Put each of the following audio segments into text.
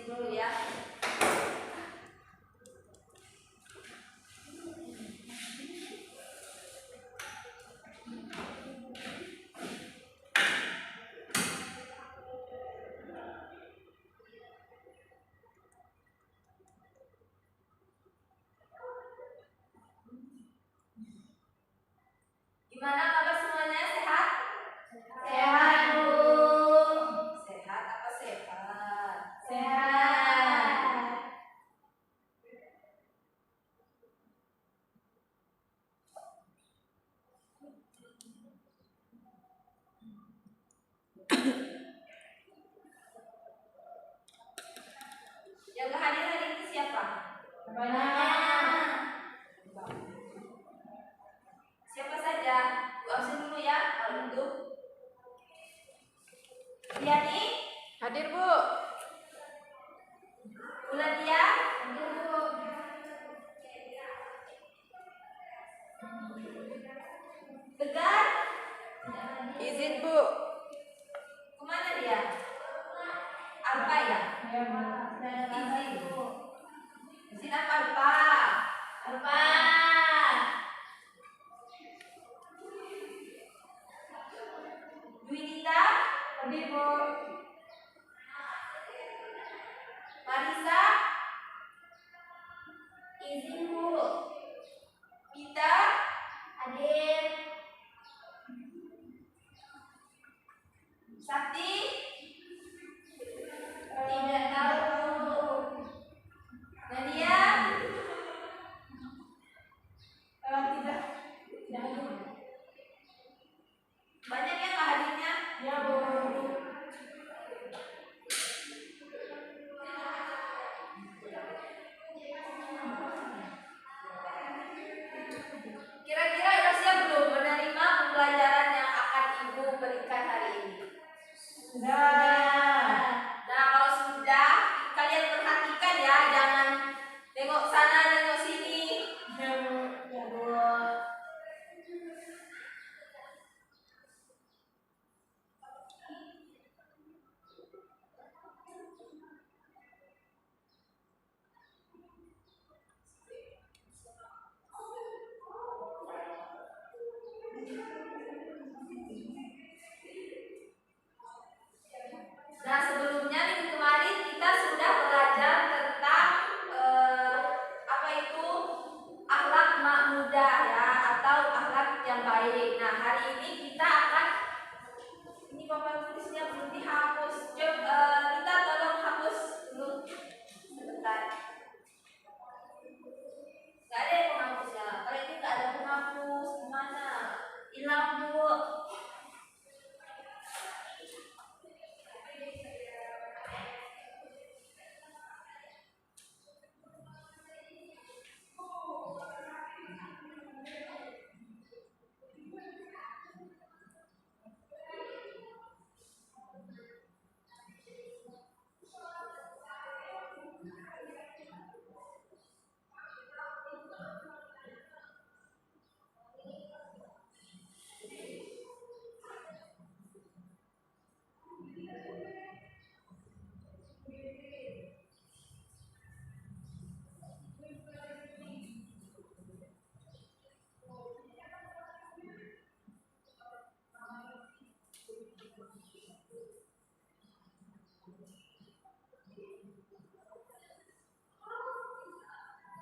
dulu ya. Gimana kabar semuanya? Sehat? Sehat, Bu. Sehat apa sehat? Sehat. Yang gak hadir hari ini siapa? Banyak. Siapa saja? Bu absen dulu ya kalau itu. Riani? Hadir, Bu. Bulandia? Hadir, Bu. Tegar? Izin, Bu. Kemana dia? Alpa ya? Izin. Izin apa Alpa? Alpa. Dwinita? Hadir, Bu. Marisa? Izin, Bu. Mita? Hadir. Sakti? Tidak tahu. Nadia? Tidak. Banyak ya nggak hadirnya? Ya, Bu. Kira-kira udah siap belum menerima pembelajaran yang akan Ibu berikan hari ini? Sudah. Nah, kalau sudah, kalian perhatikan ya, jangan tengok sana, tengok sini. Ya, Bu. Ya, Bu. Nah, sebelumnya minggu kemarin kita sudah belajar tentang apa itu akhlak mak muda ya, atau akhlak yang baik. Nah, hari ini kita akan, ini papan tulisnya belum dihapus. Coba kita tolong hapus dulu sebentar. Gak ada yang penghapusnya. Kalau ini gak ada penghapus, gimana? Hilang, Bu.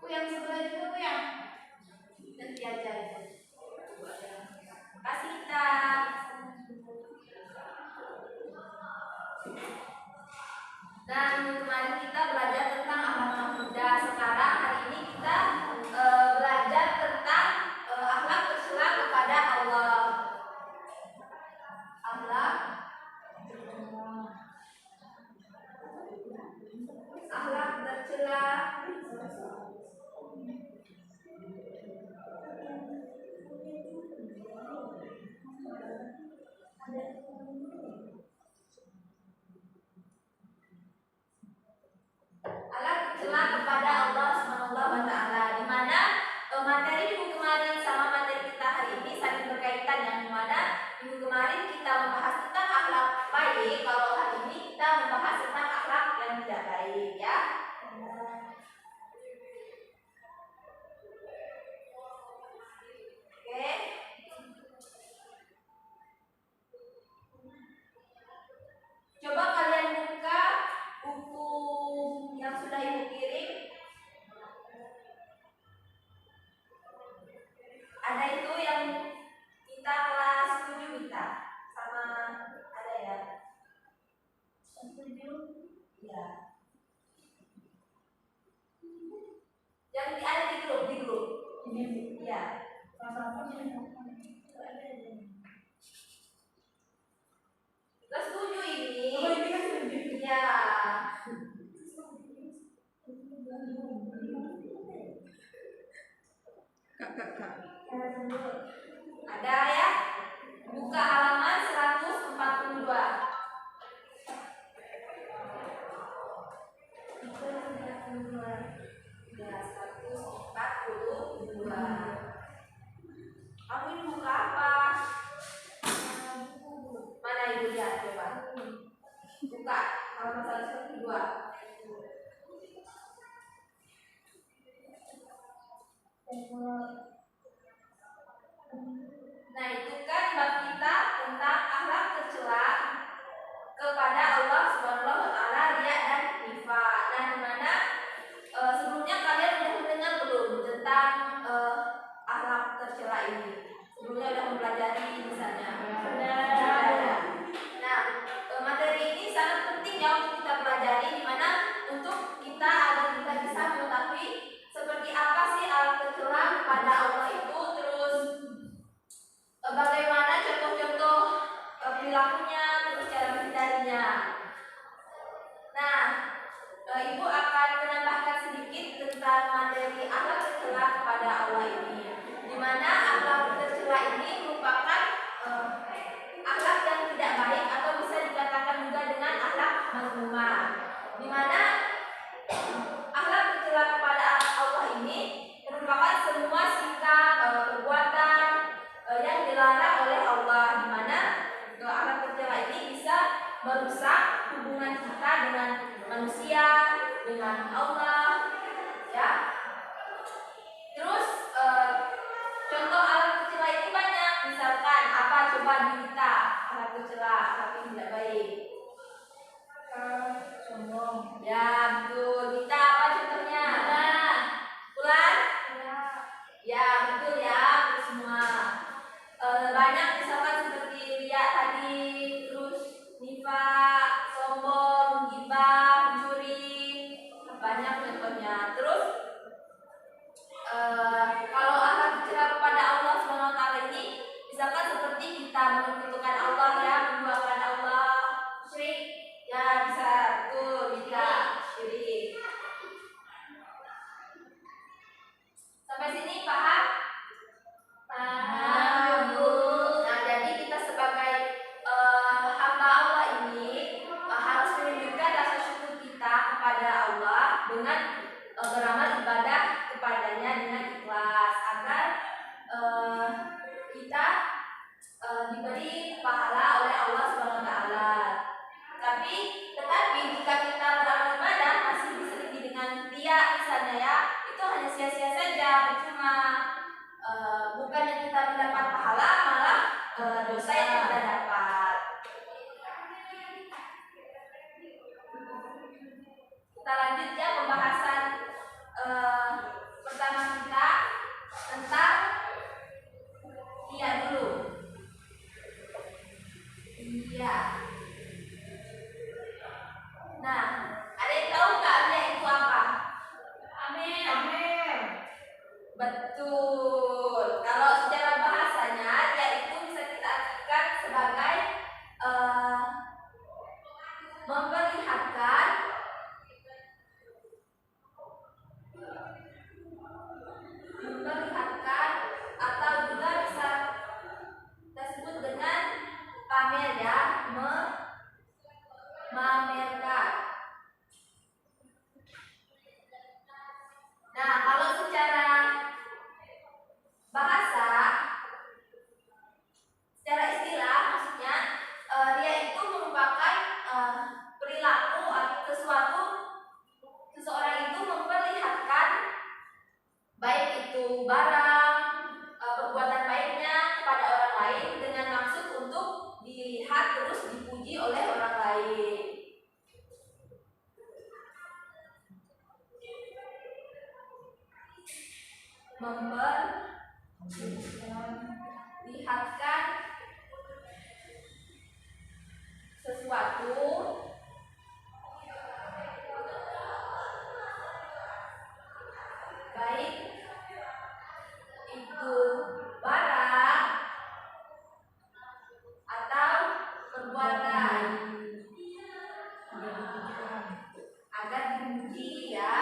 Bu, yang sebelah juga, Bu, ya? Nanti aja itu. Kasih kita. Dan kemarin kita belajar tentang akhlak muda. Sekarang hari ini kita belajar tentang akhlak tercela kepada Allah. Akhlak tercela. Akhlak tercela kepada Allah Subhanahu wa taala, di mana materi minggu kemarin sama materi kita hari ini saling berkaitan, yang dimana minggu kemarin kita membahas tentang akhlak baik, kalau hari ini kita membahas tentang akhlak yang tidak baik. Ya, 142. Kamu ini buka apa? Mana ibu lihat coba. Buka halaman 142. Nah, itu kan bab kita tentang akhlak tercela kepada Allah Subhanahu wa taala, riya dan nifaq. Nah, di mana sebelumnya kalian sudah mendengar belum tentang akhlak tercela ini? Sebelumnya sudah mempelajari misalnya. Sudah. Nah, materi ini sangat penting ya untuk kita pelajari, di mana untuk kita agar kita bisa mengetahui seperti apa sih akhlak tercela kepada Allah itu, terus bagaimana contoh-contoh perilakunya, terus cara menghindarinya. Nah, Ibu akan menambahkan sedikit tentang materi akhlak tercela kepada Allah ini, di mana akhlak tercela ini merupakan akhlak yang tidak baik atau bisa dikatakan juga dengan akhlak mazmumah, di mana akhlak tercela kepada Allah ini merupakan semua sikap, perbuatan yang dilarang oleh Allah, di mana akhlak tercela ini bisa merusak hubungan kita dengan manusia, dengan Allah, ya. Terus contoh akhlak tercela ini banyak, misalkan apa coba kita akhlak tercela, akhlak yang tidak baik. Sombong. Ya, betul. Kita apa contohnya? Bulan? Ya, betul ya, betul semua. Banyak misalkan seperti riya tadi, terus nifaq, sombong, ghibah, mencuri, banyak contohnya. Terus kalau akhlak tercela kepada Allah Subhanahu wa taala ini misalkan seperti kita menyekutukan Allah, ya, menduakan Allah, syirik, ya, bisa, betul, bisa syirik. Sampai sini paham? Paham, Bu. Nah, jadi kita sebagai hamba Allah ini harus menunjukkan rasa syukur kita kepada Allah dengan beramal ibadah kepadanya dengan ikhlas, agar kita diberi pahala oleh Allah Subhanahu wa taala. Tetapi jika kita beramal ibadah masih diselingi dengan riya misalnya, ya, itu hanya sia-sia saja, percuma. Bukannya kita mendapat pahala, malah dosa yang kita dapat. Kita lanjut ya pembahasan pertama kita tentang iya dulu. Iya. Nah, ada yang tahu nggak iya itu apa? Amin. Betul. Kalau secara bahasanya dia itu bisa kita artikan sebagai memperlihatkan atau juga bisa kita sebut dengan pamer, ya, memamerkan. Nah, kalau secara bahasa, secara istilah maksudnya dia itu merupakan perilaku atau seseorang itu memperlihatkan baik itu barang, perbuatan baiknya kepada orang lain dengan maksud untuk dilihat terus dipuji oleh orang lain. Memperlihatkan sesuatu baik itu barang atau perbuatan agar dipuji, ya.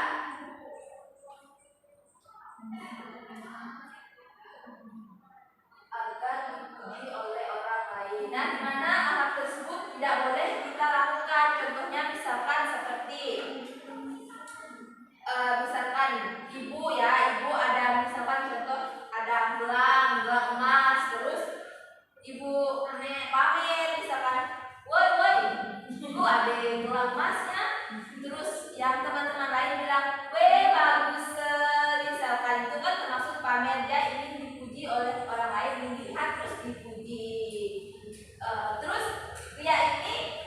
Agar dipuji oleh orang lain. Nah, di mana akhlak tersebut tidak boleh kita lakukan. Contohnya misalkan seperti misalkan ibu ya, ibu ada misalkan contoh ada gelang emas, terus ibu pamer misalkan, woi ibu ada gelang emasnya, terus yang teman-teman lain bilang, weh bagus, misalkan itu kan termasuk pamer, dia ingin dipuji oleh orang lain, ingin dilihat terus dipuji. Terus ria ini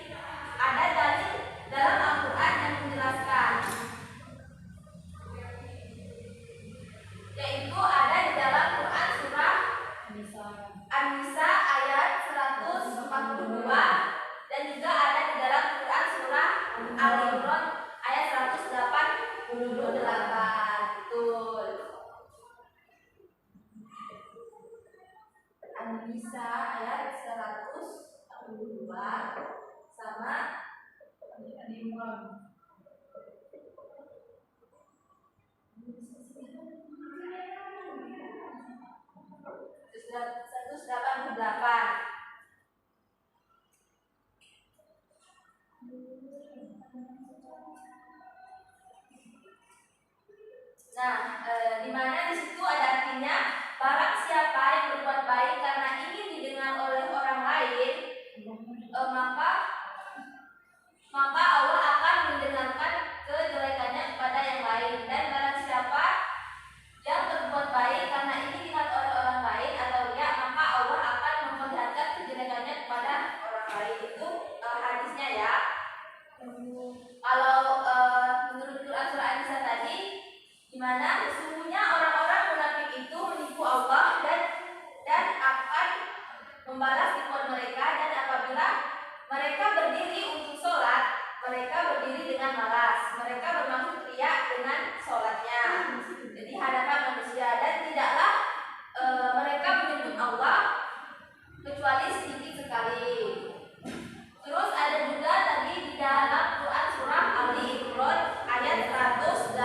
ada dalil dalam Al-Quran yang menjelaskan, yaitu ada di dalam Quran surah An-Nisa ayat 142 dan juga ada di dalam Quran surah Al-Imran ayat 188. Betul. An-Nisa ayat 142 sama Al-Imran. Sudah 188. Nah, di mana di situ ada artinya, barang siapa yang berbuat baik karena ingin didengar oleh orang lain, maka Allah akan mendengarkan kejelekannya kepada yang lain. Dan barang siapa yang berbuat baik karena ingin dilihat oleh orang lain atau dia, maka Allah akan memperlihatkan kejelekannya kepada orang lain. Itu hadisnya ya. Kalau menurut Quran surah An-Nisa tadi, di mana sesungguhnya orang-orang munafik itu menipu Allah dan akan membalas tipuan mereka, dan apabila mereka berdiri untuk sholat, mereka berdiri dengan malas, mereka bermaksud riya dengan sholatnya, jadi hadapan manusia, dan tidaklah mereka menyebut Allah kecuali sedikit sekali. Terus ada juga tadi di dalam Quran surah Ali Imran ayat 188.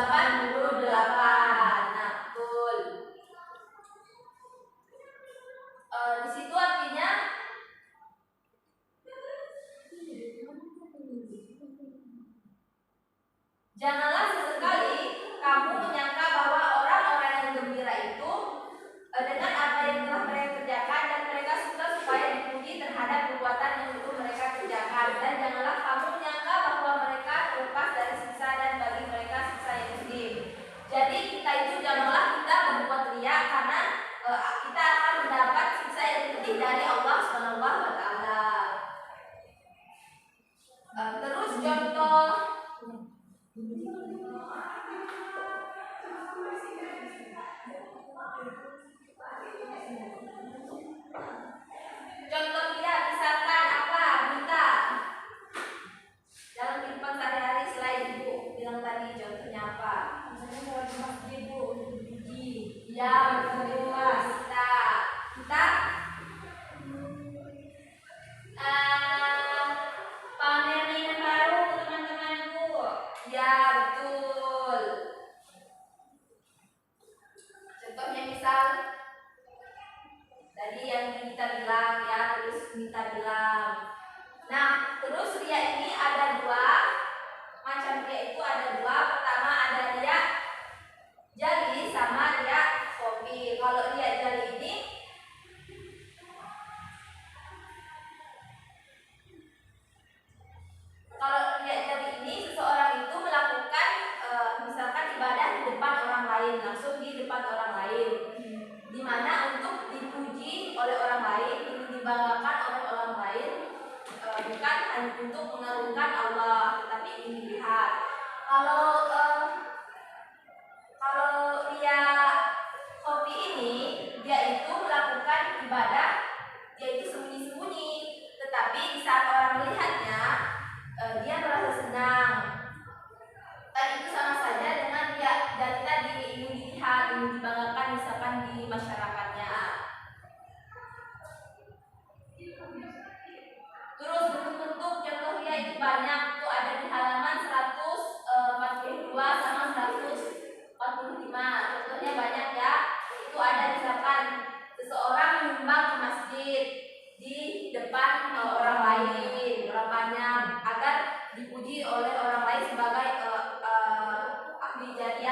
Nah, betul. Di situ artinya janganlah sesekali kamu menyangka bahwa orang-orang yang gembira itu dengan apa yang telah mereka kerjakan, dan mereka suka supaya dipuji terhadap perbuatan yang itu mereka kerjakan, dan janganlah kamu menyangka bahwa mereka terlepas dari siksa, dan bagi mereka siksa yang pedih. Jadi kita itu janganlah kita berbuat riya, karena kita akan mendapat siksa yang pedih dari Allah Subhanahu wa taala. Terus contoh dia misalkan apa, Bunta, dalam kehidupan sehari-hari selain ibu bilang tadi, contohnya apa? Misalnya kalau di masjid bu, dipuji, ya betul, kita pamer mainan baru ke teman-temanku, ya betul. Contohnya misal tadi yang kita bilang ya, terus kita bilang. Nah, terus ria ini ada dua macam, ria itu ada dua. Pertama ada ria jali sama ria kopi. Kalau ria jali ini seseorang itu melakukan misalkan ibadah di depan orang lain, langsung di depan orang lain, di mana untuk dipuji oleh orang lain, ingin dibanggakan oleh orang lain, bukan hanya untuk mengagungkan Allah, tetapi ingin dilihat. Kalau ria kopi ini, dia itu melakukan ibadah, dia itu sembunyi-sembunyi, tetapi di saat orang melihatnya, dia merasa senang. Dan itu sama saja dengan dia dan tadi ingin dilihat, ingin dibanggakan misalkan di masyarakatnya. Terus bentuk-bentuk contoh ria itu banyak, itu ada di halaman 142 sama 145. Contohnya banyak ya. Itu ada misalkan seseorang menyumbang ke masjid di depan orang lain, orang banyak, agar dipuji oleh orang lain sebagai ahli jariah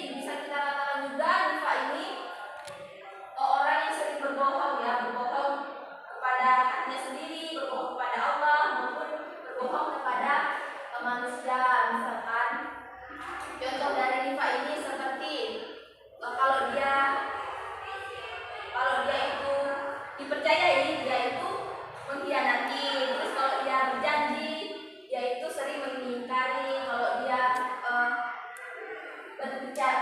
bisa kita katakan juga nifaq ini orang yang sering berbohong ya, berbohong kepada hatinya sendiri, berbohong kepada Allah maupun berbohong kepada manusia. Misalkan contoh dari nifaq ini seperti kalau dia itu dipercayai, dia itu mengkhianati. Terus kalau dia berjanji, dia itu sering mengingkari. Kalau dia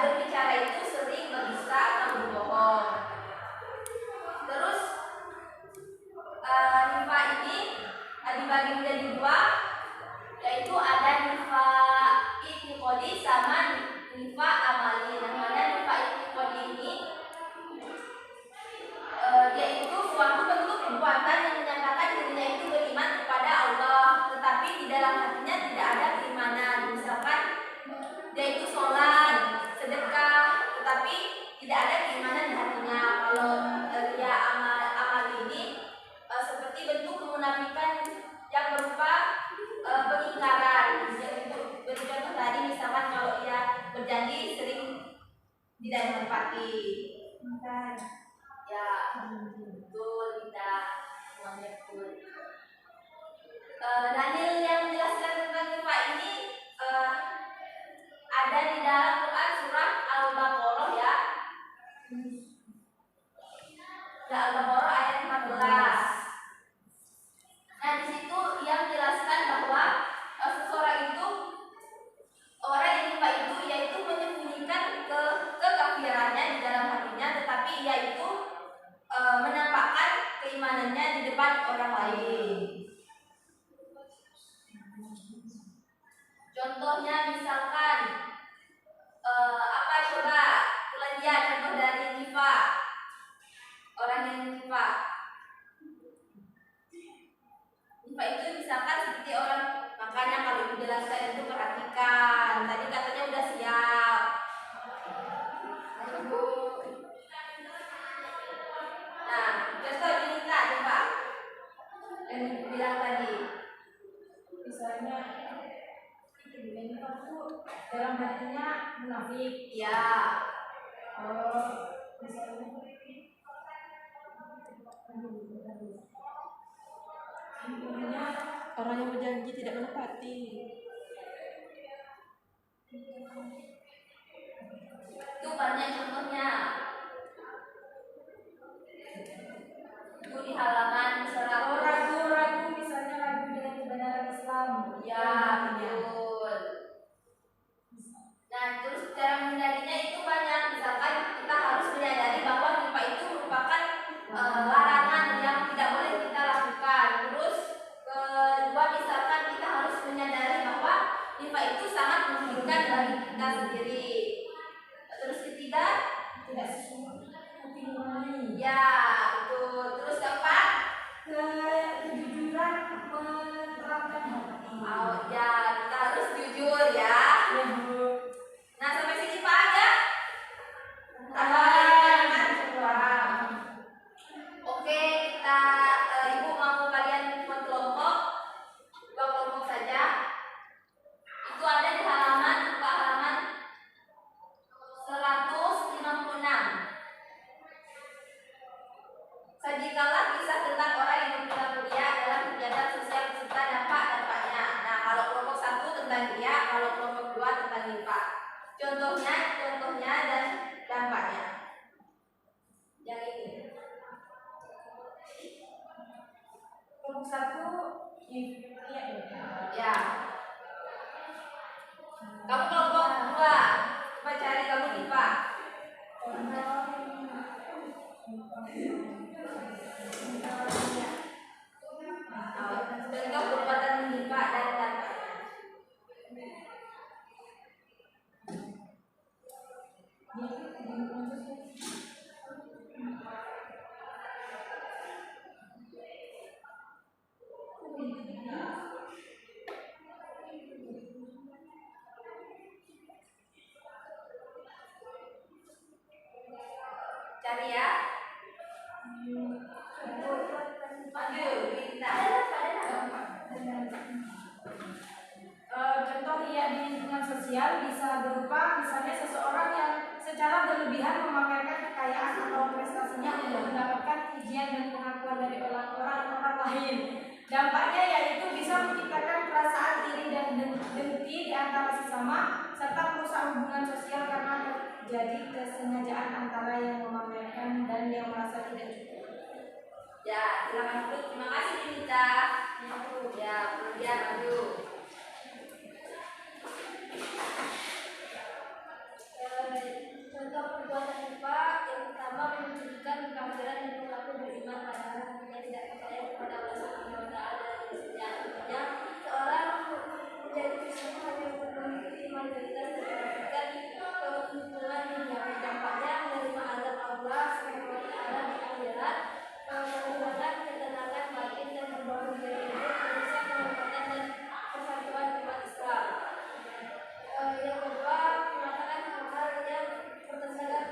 berbicara itu sering berdusta atau berbohong. Terus nifaq ini dibagi menjadi dua, yaitu ada nifaq i'tiqadi sama nifaq amali. Nah, mana nifaq i'tiqadi ini yaitu suatu bentuk perbuatan yang menyatakan dirinya itu beriman kepada Allah, tetapi di dalam hatinya tidak ada keimanan. Misalkan dia itu sholat, sedekah, tetapi tidak ada keimanan di hatinya. Kalau dia amal ini seperti bentuk kemunafikan yang berupa pengingkaran. Beri contoh tadi, misalkan kalau ia berjanji sering tidak menepati. Ya, betul, tidak semuanya betul. Dalil yang menjelaskan tentang nifaq ini ada di dalam Quran surat Al-Baqarah ya. Al-Baqarah ayat 14. Nah, di situ yang menjelaskan bahwa seseorang itu, orang yang nifaq itu yaitu menyembunyikan kekafirannya di dalam hatinya, tetapi ia itu menampakkan keimanannya di depan orang lain. Contohnya misalkan apa coba? Ulangi ya contoh dari nifaq. Orang yang nifaq. Nifaq itu misalkan seperti orang, makanya kalau dijelaskan itu perhatikan. Tadi katanya udah siap. Nah, contoh gini Kak, coba yang bilang tadi. Misalnya nifaq itu dalam hatinya munafik. Ya. Misalnya Orang yang berjanji tidak menepati. Itu banyak contohnya. Itu di halaman 100. ragu-ragu, misalnya ragu dengan kebenaran Islam. Ya, betul. Nah, terus cara menghindarinya itu banyak. Misalkan kita harus menyadari bahwa nifaq itu merupakan larangan yang tidak boleh kita lakukan. Terus kedua, misalkan kita harus menyadari bahwa nifaq itu sangat merugikan bagi kita sendiri. Terus ketiga, Tidak sesuai opini. ya betul. Terus keempat, Kejujuran menerapkan hati. ya kita harus jujur ya. Ya, Bu. Nah, sampai sini paham ya? Tambah paham. Oke, kita Ibu mau kalian buat kelompok, 2 kelompok saja. Itu ada di halaman 156. Sajikanlah kisah tentang orang yang berpura-pura dalam kegiatan sosial beserta dampak-dampaknya. Nah, kalau kelompok 1 tentang dia, kalau kelompok 2 tentang nifaq. Contohnya dan dampaknya. Yang ini. Kelompok 1 Ya. Kamu kelompok 2. Coba cari kamu nifaq. Contoh perbuatan nifaq dan dampaknya. Cari ya. Maju, kita. Contoh riya di lingkungan sosial bisa berupa misalnya seseorang yang antara sesama serta merusak hubungan sosial karena terjadi kesengajaan antara yang memamerkan dan yang merasa tidak cukup. Ya, silakan dulu. Terima kasih Dinita. Ya, kemudian lanjut. Contoh perbuatan lupa yang pertama menunjukkan kekafiran dan mengaku beriman padahal hatinya tidak percaya kepada Allah Subhanahu wa taala dan Rasulnya. Artinya seorang menjadi Kristen hanya untuk mengikuti mayoritas dan melakukan keuntungan dunia. Dampaknya menerima azab Allah Subhanahu wa taala di akhirat, menghilangkan ketenangan batin dan membawa menjadi hidup, merusak kehormatan dan persatuan umat Islam. Yang kedua, melakukan hal-hal yang bertentangan.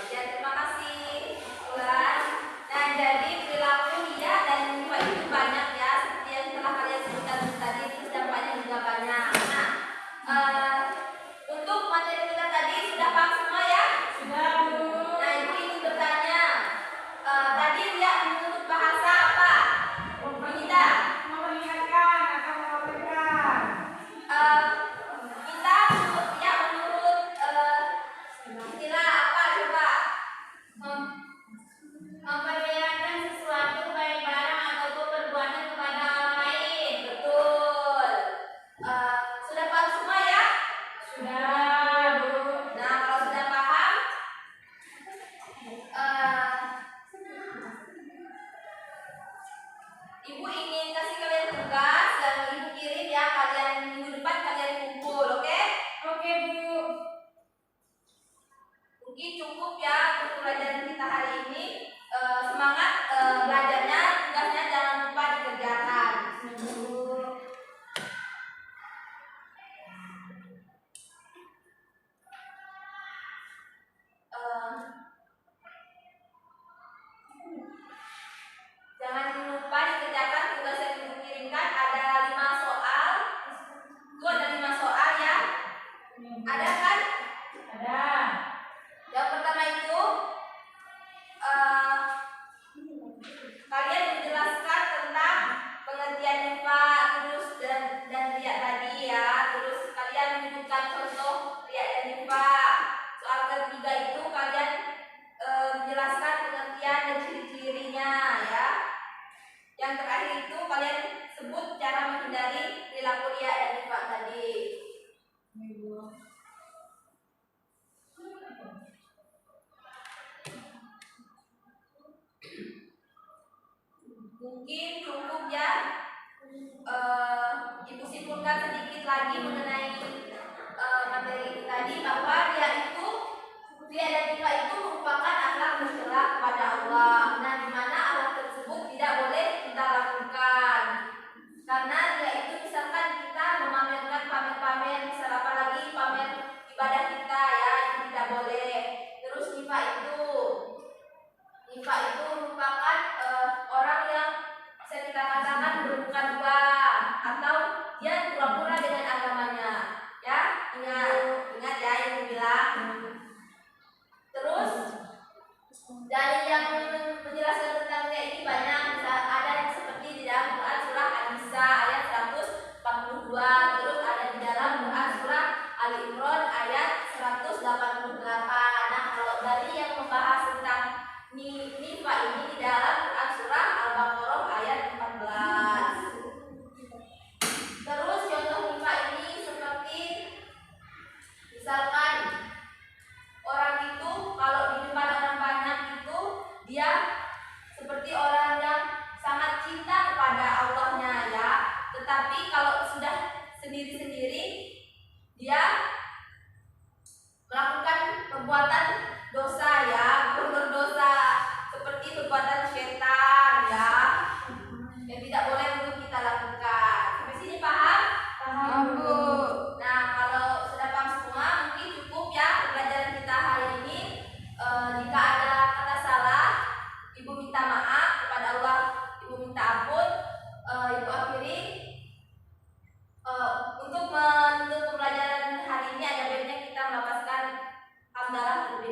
Ya, terima kasih Ulan. Nah, jadi perilaku dia dan nifak itu banyak ya, seperti yang telah kalian sebutkan tadi, terus dampaknya juga banyak. Nah, untuk materi kita tadi sudah paham semua ya? Sudah, Bu. Nah, ibu ingin bertanya, tadi dia menuntut bahasa apa? Kita Mengingatkan atau melaporkan. kita menurut istilah apa coba? Memperlihatkan sesuatu baik barang ataupun perbuatan kepada orang lain. Betul. Sudah paham semua ya? Sudah, Bu. Nah, kalau sudah paham, ibu ingin kasih kalian tugas yang ibu kirim ya, kalian minggu depan kalian kumpul, oke? Oke, Bu. Mungkin cukup ya untuk pelajaran kita hari ini. Semangat belajarnya, tugasnya jangan lupa dikerjakan. Jangan lupa dikerjakan tugas yang ibu kirimkan. Ada 5 soal. Itu ada 5 soal ya. Ada kan? Ada. Yang pertama itu kalian menjelaskan tentang pengertian nifak, terus dan riya tadi ya. Terus kalian menyebutkan contoh riya dan nifak. Soal ketiga itu kalian menjelaskan pengertian dan ciri-cirinya ya. Yang terakhir itu kalian sebut cara menghindari perilaku riya dan nifak tadi. Mungkin cukup ya. Ibu simpulkan sedikit lagi mengenai materi tadi bahwa riya dan nifak itu merupakan akhlak mencela kepada Allah. Nah, di mana akhlak tersebut tidak boleh kita lakukan. Karena riya itu misalkan kita memamerkan pamer-pamer, misal apalagi pamer ibadah kita ya, itu tidak boleh. Terus nifak itu merupakan orang yang bisa kita katakan berbuka dua atau dia pura-pura dengan agamanya. Ya, ingat ya yang dibilang. Terus dalil yang menjelaskan tentang riya ini banyak. Ada seperti di dalam Quran surah An-Nisa ayat 142, terus ada di dalam Quran surah Ali Imran ayat 188. Nah, kalau dari yang membahas tentang nifak ini di dalam Quran surah Al-Baqarah ayat 14. Terus contoh nifak ini seperti misalkan orang itu kalau di depan orang banyak itu dia seperti orang yang sangat cinta kepada Allahnya ya. Tetapi kalau sudah sendiri-sendiri dia melakukan perbuatan dosa ya, berdosa seperti perbuatan setan ya, yang tidak boleh untuk kita lakukan. Sampai sini paham? Paham, Bu. Nah, kalau sudah paham semua, mungkin cukup ya pelajaran kita hari ini. Jika ada kata salah, ibu minta maaf kepada Allah, ibu minta ampun. Ibu akhiri untuk menutup pembelajaran hari ini ada baiknya kita melafazkan hamdalah terlebih